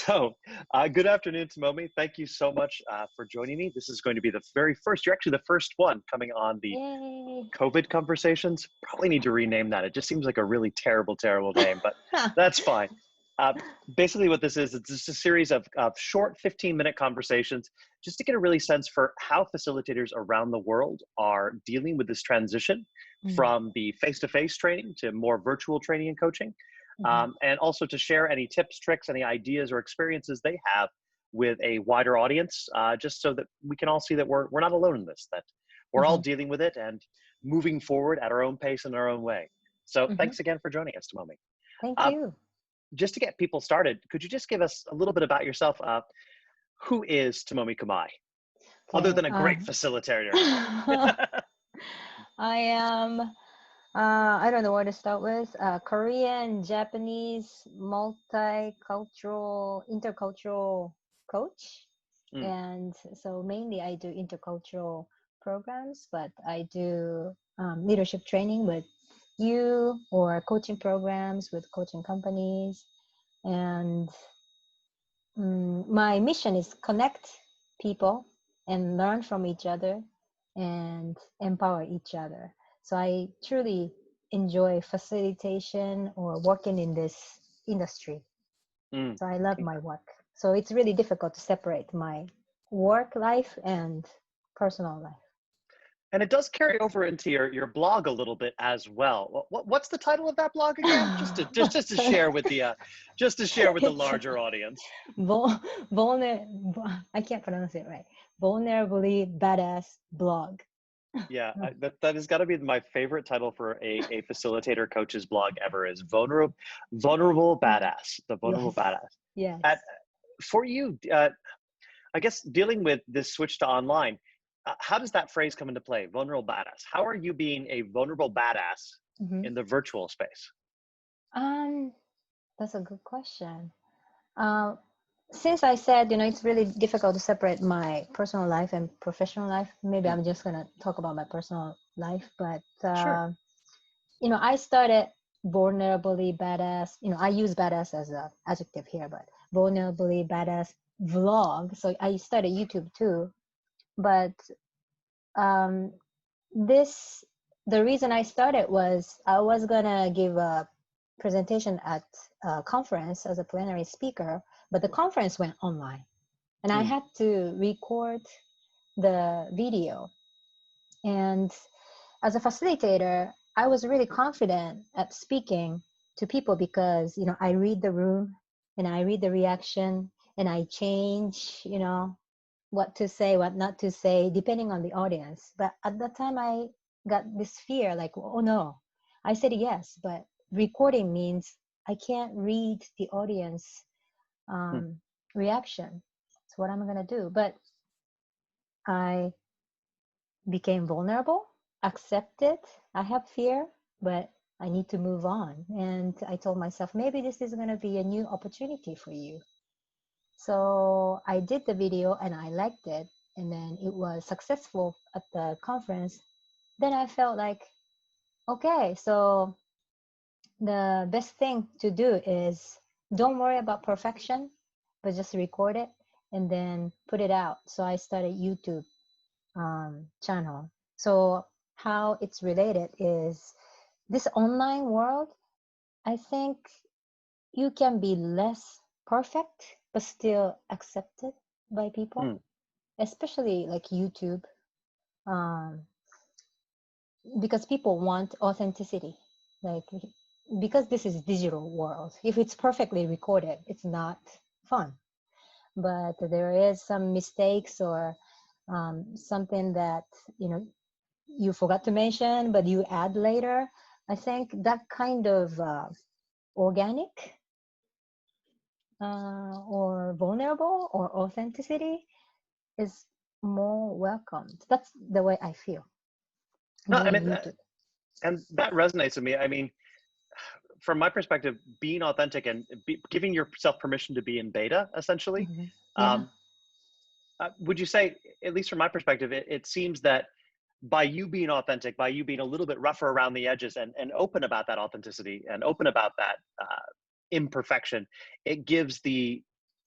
Good afternoon, Tomomi. Thank you so much for joining me. This is going to be the very first, you're actually the first one coming on the Yay. COVID conversations. Probably need to rename that. It just seems like a really terrible, terrible name, but that's fine. Uh, Basically, what this is, it's just a series of short 15-minute conversations just to get a really sense for how facilitators around the world are dealing with this transition Mm, from the face-to-face training to more virtual training and coaching. mhm, And also to share any tips, tricks, any ideas or experiences they have with a wider audience, just so that we can all see that we're not alone in this, that we're all mhm, dealing with it and moving forward at our own pace in our own way. So mhm. thanks again for joining us, Tomomi. Thank Uh, you. just to get people started, could you just give us a little bit about yourself? Who is Tomomi Kumai, other Okay. than a great facilitator? I am, I don't know where to start with. Korean, Japanese, multicultural, intercultural coach. Mm, And so mainly I do intercultural programs, but I do leadership training with you or coaching programs with coaching companies. And my mission is connect people and learn from each other and empower each other. So I truly enjoy facilitation or working in this industry. mm. So I love my work. So it's really difficult to separate my work life and personal life. And it does carry over into your blog a little bit as well. What's the title of that blog again? Just to So share with the just to share with the it's larger audience. vul- vulner. I can't pronounce it right. Vulnerably badass blog. Yeah, that has got to be my favorite title for a facilitator coach's blog ever is vulnerable badass, the vulnerable Yes, badass. yes. At, for you, I guess dealing with this switch to online, how does that phrase come into play? Vulnerable badass. How are you being a vulnerable badass hmm in the virtual space? Um, that's a good question. Uh, since I said, it's really difficult to separate my personal life and professional life, maybe Mm, I'm just gonna talk about my personal life. But sure. I started vulnerably badass. I use badass as a adjective here, but vulnerably badass vlog. So I started YouTube too. But um, this the reason I started was I was gonna give a presentation at a conference as a plenary speaker, but the conference went online, and I Mm, had to record the video. And as a facilitator, I was really confident at speaking to people because, I read the room and I read the reaction and I change, what to say, what not to say, depending on the audience. But at that time, I got this fear like, oh no, I said yes, but recording means I can't read the audience mm. reaction. So what am I going to do? But I became vulnerable, accepted. I have fear, but I need to move on. And I told myself, maybe this is going to be a new opportunity for you. So I did the video and I liked it. And then it was successful at the conference. Then I felt like, okay, so the best thing to do is don't worry about perfection, but just record it and then put it out. So I started YouTube channel. So how it's related is this online world, I think you can be less perfect, but still accepted by people, Mm. especially like YouTube, um, because people want authenticity. Like, because this is digital world, if it's perfectly recorded, it's not fun. But there is some mistakes or something that, you know, you forgot to mention, but you add later. I think that kind of organic or vulnerable or authenticity is more welcomed. That's the way I feel No, I doing mean, YouTube. and that resonates with me. I mean, from my perspective, being authentic and giving yourself permission to be in beta, essentially. Yeah. Um, would you say, at least from my perspective, it seems that by you being authentic, by you being a little bit rougher around the edges and open about that authenticity and open about that imperfection, it gives the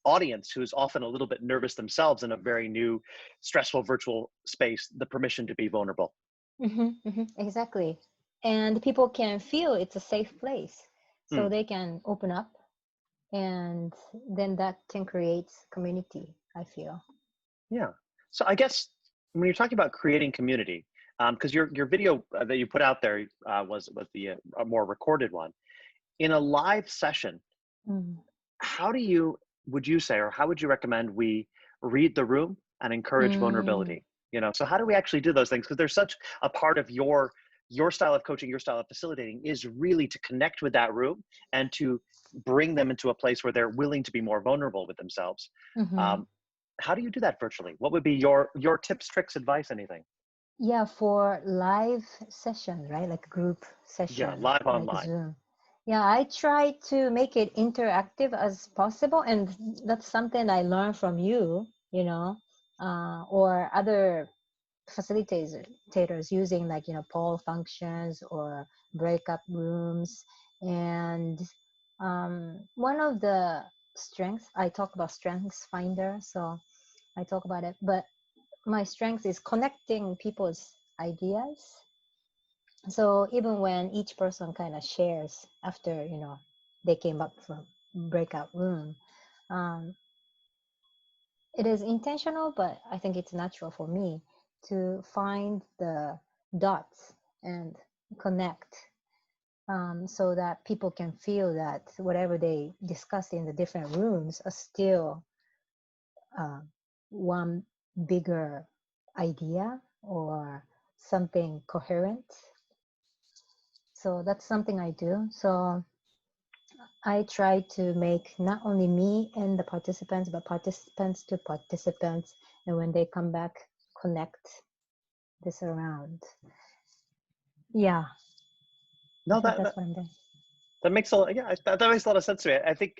audience who's often a little bit nervous themselves in a very new, stressful virtual space the permission to be vulnerable. Exactly. And people can feel it's a safe place. So Mm, they can open up, and then that can create community, I feel. yeah. So I guess when you're talking about creating community, because your video that you put out there was the a more recorded one in a live session. Mm. How do you would you say, or how would you recommend we read the room and encourage Mm. vulnerability? So how do we actually do those things? Because there's such a part of your style of coaching, your style of facilitating is really to connect with that room and to bring them into a place where they're willing to be more vulnerable with themselves. Mm-hmm. Um, how do you do that virtually? What would be your tips, tricks, advice, anything? Yeah, for live session, right? Like group Yeah, session, live like online. Zoom. Yeah, I try to make it interactive as possible, and that's something I learned from you, or other facilitators using like, poll functions or breakup rooms. And one of the strengths, I talk about strengths finder, so I talk about it, but my strength is connecting people's ideas. So even when each person kind of shares after, they came up from breakout room, um, it is intentional, but I think it's natural for me to find the dots and connect, so that people can feel that whatever they discuss in the different rooms are still uh, one bigger idea or something coherent. So that's something I do. So I try to make not only me and the participants, but participants to participants. And when they come back, connect this around. Yeah, I No, think that that's that, what I'm doing. that makes a lot. Yeah, that makes a lot of sense to me. I think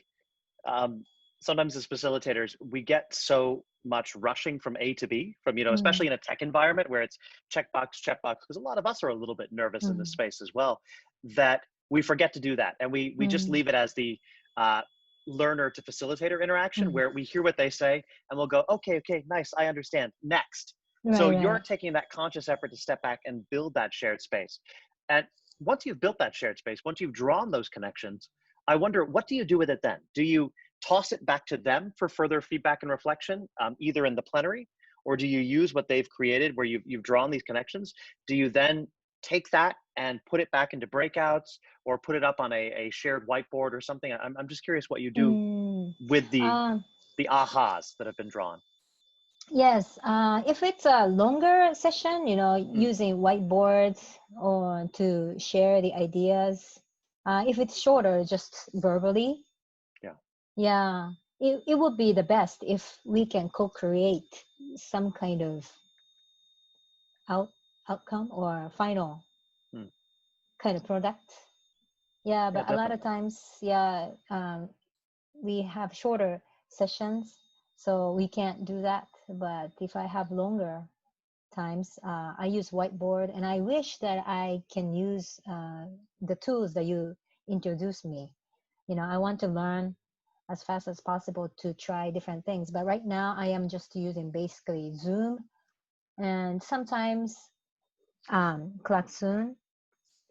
um, sometimes as facilitators, we get so much rushing from A to B, from, especially Mm, in a tech environment where it's checkbox, because a lot of us are a little bit nervous in this mm, space as well, that we forget to do that. And we just mm, leave it as the uh, learner to facilitator interaction mm. where we hear what they say and we'll go, okay, nice, I understand. Next. So Right, you're right. taking that conscious effort to step back and build that shared space. And once you've built that shared space, once you've drawn those connections, I wonder, what do you do with it then? Do you toss it back to them for further feedback and reflection, either in the plenary, or do you use what they've created where you've drawn these connections? Do you then take that and put it back into breakouts or put it up on a shared whiteboard or something? I'm just curious what you do Mm. with Um, the ahas that have been drawn. yes, if it's a longer session, Mm, using whiteboards or to share the ideas. If it's shorter, just verbally. yeah. Yeah, it would be the best if we can co-create some kind of out outcome or final Mm, kind of product. Yeah, yeah, but a lot of definitely. times, yeah, we have shorter sessions, so we can't do that. But if I have longer times, I use whiteboard, and I wish that I can use the tools that you introduced me. I want to learn as fast as possible to try different things. But right now, I am just using basically Zoom and sometimes Klaxoon.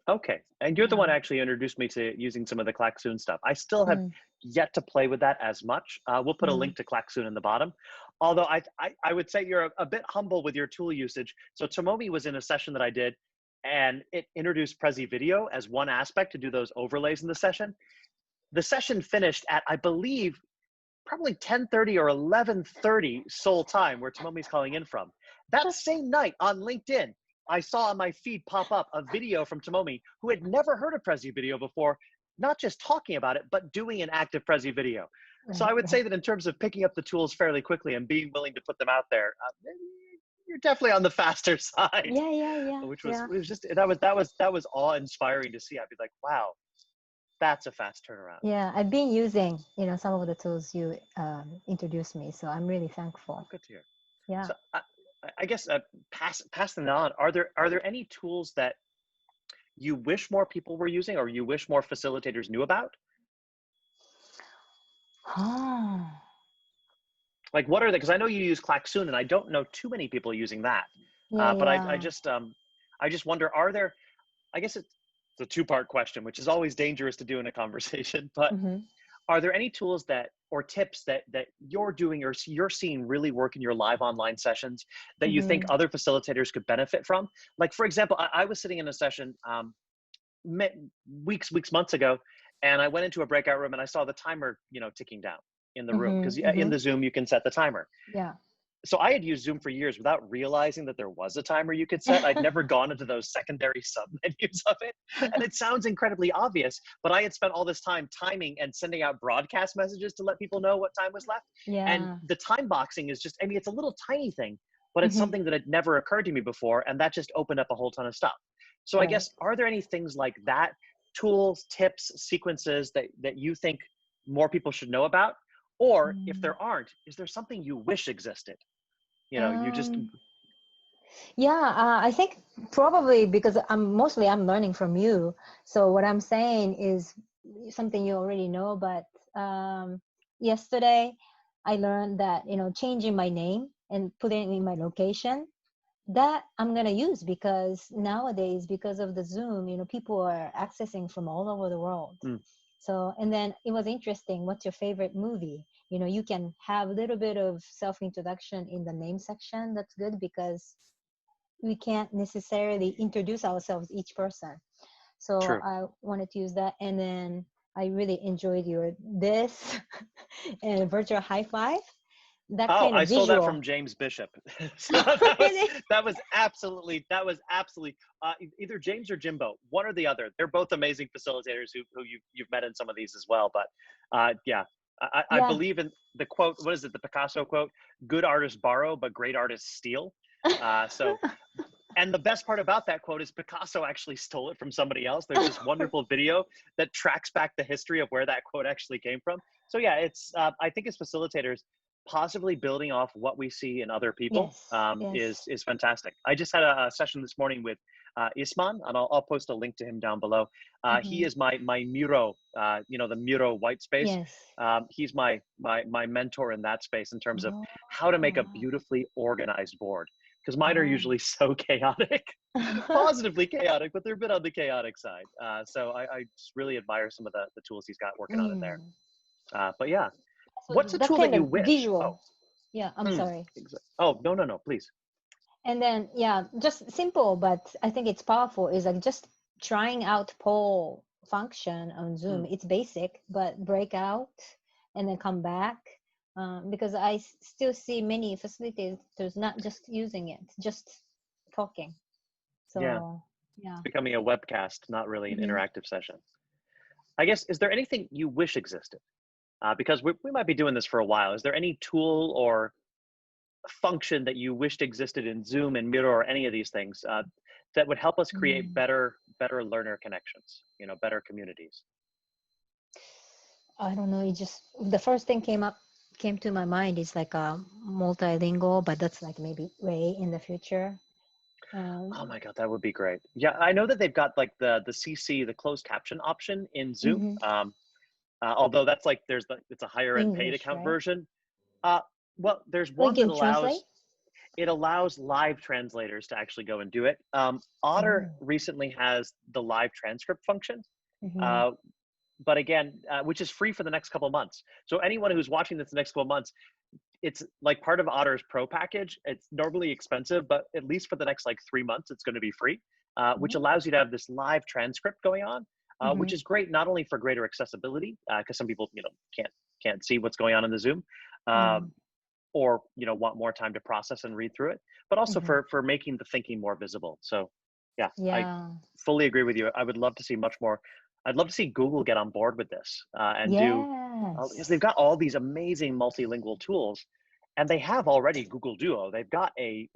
Okay. And you're the one Yeah. who actually introduced me to using some of the Klaxoon stuff. I still have Mm, yet to play with that as much. We'll put a mm, link to Klaxoon in the bottom. Although I would say you're a bit humble with your tool usage. So Tomomi was in a session that I did, and it introduced Prezi Video as one aspect to do those overlays in the session. The session finished at, I believe, probably 10:30 or 11:30 Seoul time, where Tomomi's calling in from. That same night on LinkedIn, I saw on my feed pop up a video from Tomomi, who had never heard of Prezi Video before, not just talking about it, but doing an active Prezi Video. So right, I would say right. that in terms of picking up the tools fairly quickly and being willing to put them out there, you're definitely on the faster side, Yeah, yeah, yeah, which was yeah. it was just that was awe inspiring to see. I'd be like, wow, that's a fast turnaround. Yeah, I've been using, some of the tools you introduced me, so I'm really Oh, thankful. good to hear. Yeah. So I guess passing it on. Are there any tools that you wish more people were using, or you wish more facilitators knew about? Oh. Like, what are they? Because I know you use Klaxoon, and I don't know too many people using that. Yeah, But yeah. I just wonder, are there? I guess it's a two-part question, which is always dangerous to do in a conversation. But Mm-hmm. are there any tools that or tips that you're doing or you're seeing really work in your live online sessions that you think Mm-hmm. other facilitators could benefit from? Like, for example, I was sitting in a session months ago, and I went into a breakout room and I saw the timer, ticking down in the room, because Mm-hmm. in Mm-hmm. the Zoom you can set the timer. Yeah. So I had used Zoom for years without realizing that there was a timer you could set. I'd never gone into those secondary submenus of it. And it sounds incredibly obvious, but I had spent all this time timing and sending out broadcast messages to let people know what time was left. And Yeah. the time boxing is just, I mean, it's a little tiny thing, but it's Mm-hmm. something that had never occurred to me before. And that just opened up a whole ton of stuff. So I Right. guess, are there any things like that, tools, tips, sequences that you think more people should know about? Or if Mm. there aren't, is there something you wish existed? You just Um, yeah, I think probably because I'm learning from you. So what I'm saying is something you already know, but yesterday I learned that, changing my name and putting in my location, that I'm gonna use, because nowadays, because of the Zoom, people are accessing from all over the world. mm, So, and then it was interesting. What's your favorite movie? You can have a little bit of self introduction in the name section. That's good, because we can't necessarily introduce ourselves each person. So true. I wanted to use that, and then I really enjoyed your this and virtual high five. That Oh, kind I of stole that from visual. James Bishop. So that was Really? absolutely either James or Jimbo, one or the other. They're both amazing facilitators who you've met in some of these as well. But yeah, I Yeah. believe in the quote. What is it? The Picasso quote: "Good artists borrow, but great artists steal." So, and the best part about that quote is Picasso actually stole it from somebody else. There's this wonderful video that tracks back the history of where that quote actually came from. So yeah, it's I think as facilitators, possibly building off what we see in other people Yes. Yes. is fantastic. I just had a session this morning with Isman, and I'll post a link to him down below. He Mm-hmm. is my Miro, the Miro white space. Yes. He's my mentor in that space in terms of how to make a Oh. beautifully organized board, because mine are Oh. usually so chaotic, positively chaotic, but they're a bit on the chaotic side. So I just really admire some of the tools he's got working on in there. Mm. But yeah, So what's a that tool that kind you of wish? Oh, visual. Yeah, I'm sorry. oh, no, no, no, please. And then, yeah, just simple, but I think it's powerful, is like just trying out poll function on Zoom. Hmm. It's basic, but break out and then come back. Because I still see many facilitators not just using it, just talking. Yeah, So, it's yeah. becoming a webcast, not really an Hmm. interactive session. I guess, is there anything you wish existed? Because we might be doing this for a while. Is there any tool or function that you wished existed in Zoom and Miro or any of these things that would help us create Mm. better learner connections, better communities? I don't know. It just the first thing came to my mind is like a multilingual, but that's like maybe way in the future. Oh Um, my God, that would be great. Yeah, I know that they've got like the CC, the closed caption option in Zoom. mhm. Although that's like it's a higher end paid English, account right? version. Uh, well, there's Oh, you one that can translate? allows live translators to actually go and do it. Otter Oh. recently has the live transcript function, Hmm. uh, but again, which is free for the next couple of months. So anyone who's watching this the next couple of months, it's like part of Otter's Pro package. It's normally expensive, but at least for the next like 3 months, it's going to be free, which Oh. allows you to have this live transcript going on, which Hmm. is great not only for greater accessibility, because some people can't see what's going on in the Zoom, uh, Mm. or want more time to process and read through it, but also Hmm. for making the thinking more visible. So yeah, I Yeah. fully agree with you. I would love to see much more. I'd love to see Google get on board with this and do, because they've Yes. got all these amazing multilingual tools, and they have already Google Duo. They've got a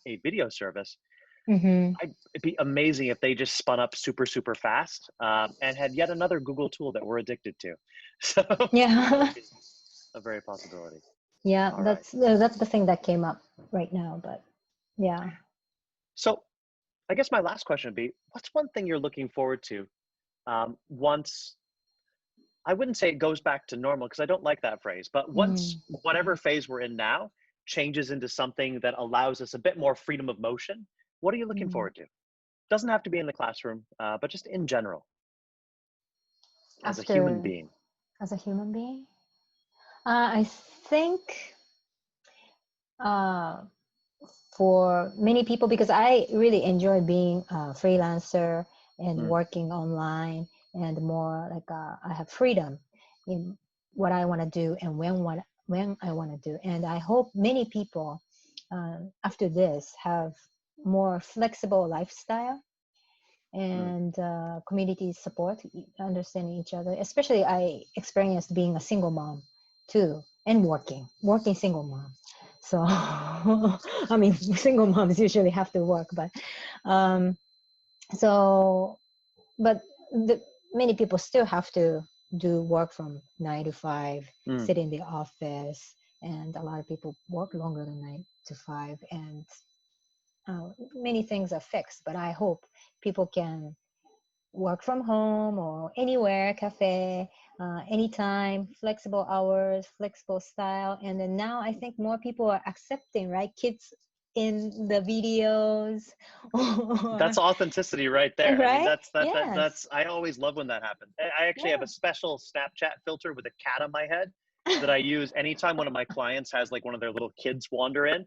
video service. Hmm. It'd be amazing if they just spun up super fast and had yet another Google tool that we're addicted to. So that Yeah. would be a very possibility. Yeah, All right. that's the thing that came up right now, but yeah. So I guess my last question would be, what's one thing you're looking forward to once, I wouldn't say it goes back to normal because I don't like that phrase, but once Mm, whatever phase we're in now changes into something that allows us a bit more freedom of motion, what are you looking mm. forward to? Doesn't have to be in the classroom, but just in general as a human After, being. as a human being, I think uh, for many people, because I really enjoy being a freelancer and Mm, working online, and more like I have freedom in what I want to do and when I want to do. And I hope many people after this have more flexible lifestyle mm. and community support, understanding each other. Especially, I experienced being a single mom too, and working single mom. So, I mean, single moms usually have to work, but um, so, but the, many people still have to do work from 9 to 5, Mm. sit in the office, and a lot of people work longer than 9 to 5, and many things are fixed. But I hope people can work from home or anywhere, cafe, anytime, flexible hours, flexible style. And then now I think more people are accepting, right? Kids in the videos, or, That's authenticity right there. I mean, right? that's Yes. I always love when that happens. I actually have Yeah. a special Snapchat filter with a cat on my head that I use anytime one of my clients has like one of their little kids wander in,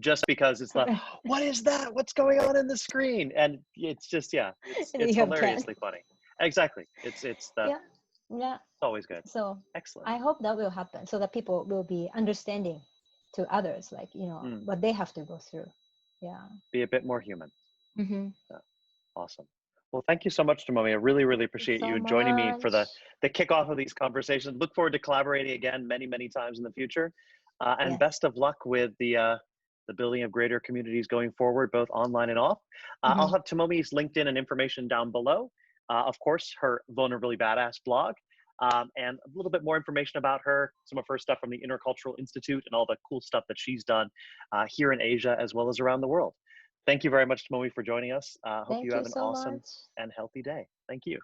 just because it's like, what is that? What's going on in the screen? And it's just, yeah, And it's you have cat. hilariously funny. Exactly. It's that Yeah. Yeah. it's always good. So Excellent. I hope that will happen so that people will be understanding to others, like, Mm. what they have to go through. Yeah. Be a bit more human. Hmm. Yeah. Awesome. Well, thank you so much, Tomomi. I really, really Thank you appreciate so you joining me for much. the kickoff of these conversations. Look forward to collaborating again many, many times in the future. And Yes. best of luck with the building of greater communities going forward, both online and off. I'll Hmm. have Tomomi's LinkedIn and information down below. Of course, her Vulnerably Badass blog, and a little bit more information about her, some of her stuff from the Intercultural Institute, and all the cool stuff that she's done here in Asia as well as around the world. Thank you very much, Tomomi, for joining us. Hope you Thank have you an so awesome much. and healthy day. Thank you.